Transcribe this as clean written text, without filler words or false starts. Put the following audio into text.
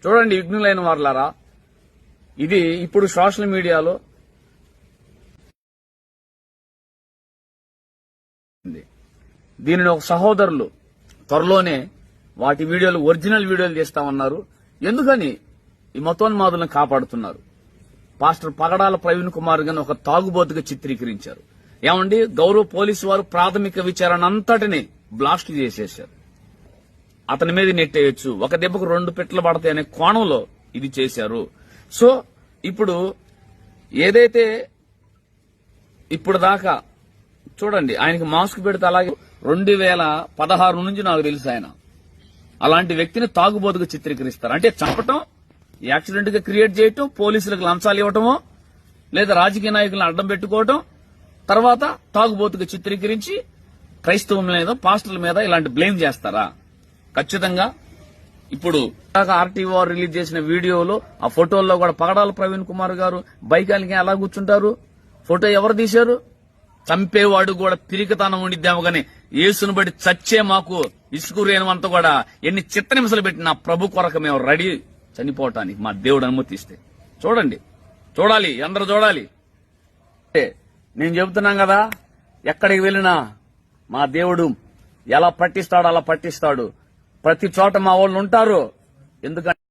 చూడండి విఘ్నులైన వారులారా, ఇది ఇప్పుడు సోషల్ మీడియాలో దీనిని ఒక సహోదరులు త్వరలోనే వాటి వీడియోలు ఒరిజినల్ వీడియోలు తీస్తామన్నారు. ఎందుకని ఈ మతోన్మాదులను కాపాడుతున్నారు? పాస్టర్ పగడాల ప్రవీణ్ కుమార్ గారిని ఒక తాగుబోతుగా చిత్రీకరించారు. ఏమండి, గౌరవ పోలీసు వారు ప్రాథమిక విచారణ అంతటిని బ్లాస్ట్ చేసేశారు. అతని మీద నెట్టేయచ్చు, ఒక దెబ్బకు 2 పిట్టలు పడతాయి అనే కోణంలో ఇది చేశారు. సో ఇప్పుడు ఏదైతే ఇప్పుడు దాకా చూడండి, ఆయనకి మాస్క్ పెడితే అలాగే 2016 నుంచి నాకు తెలుసు ఆయన అలాంటి వ్యక్తిని తాగుబోతుగా చిత్రీకరిస్తారు. అంటే చంపటం, యాక్సిడెంట్ గా క్రియేట్ చేయటం, పోలీసులకు లంచాలు ఇవ్వటమో లేదా రాజకీయ నాయకులను అడ్డం పెట్టుకోవటం, తర్వాత తాగుబోతుగా చిత్రీకరించి క్రైస్తవం మీద, పాస్టర్ల మీద ఇలాంటి బ్లేమ్ చేస్తారా? ఖచ్చితంగా ఇప్పుడు ఆర్టీఓ రిలీజ్ చేసిన వీడియోలో ఆ ఫోటోల్లో కూడా పగడాల ప్రవీణ్ కుమార్ గారు బైకాలకి ఎలా కూర్చుంటారు? ఫోటో ఎవరు తీశారు? చంపేవాడు కూడా పిరికితనం ఉండిద్దాము గాని యేసును బట్టి చచ్చే మాకు ఇసుకురేనంతా కూడా ఎన్ని చిత్తనిమిషాలు పెట్టి నా ప్రభు కొరకు మేము రెడీ చనిపోవటానికి మా దేవుడు అనుమతిస్తే. చూడండి, చూడాలి, అందరూ చూడాలి. నేను చెబుతున్నాం కదా, ఎక్కడికి వెళ్ళినా మా దేవుడు ఎలా పట్టిస్తాడో అలా పట్టిస్తాడు. ప్రతి చోట మా వాళ్ళు ఉంటారు. ఎందుకంటే